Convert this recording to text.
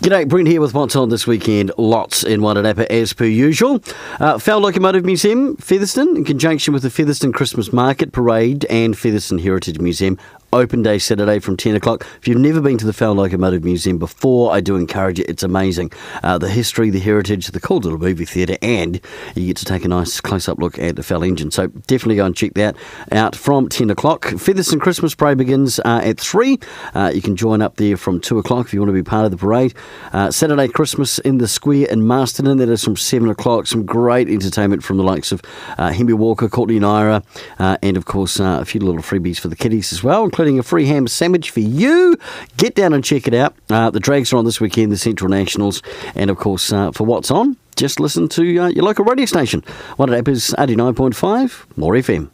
G'day, Brent here with what's on this weekend. Lots in Wairarapa as per usual. Fell Locomotive Museum, Featherston, in conjunction with the Featherston Christmas Market Parade and Featherston Heritage Museum. Open day Saturday from 10 o'clock. If you've never been to the Fell Locomotive Museum before, I do encourage it. It's amazing. The history, the heritage, the cool little movie theatre, and you get to take a nice close-up look at the Fell engine. So definitely go and check that out from 10 o'clock. Featherston Christmas Parade begins at 3. You can join up there from 2 o'clock if you want to be part of the parade. Saturday Christmas in the Square in Masterton. That is from 7 o'clock. Some great entertainment from the likes of Hemi Walker, Courtney Naira, and of course a few little freebies for the kiddies as well, including a free ham sandwich for you. Get down and check it out. The Drags are on this weekend, the Central Nationals, and of course for what's on, just listen to your local radio station. Wairarapa's 89.5 MoreFM.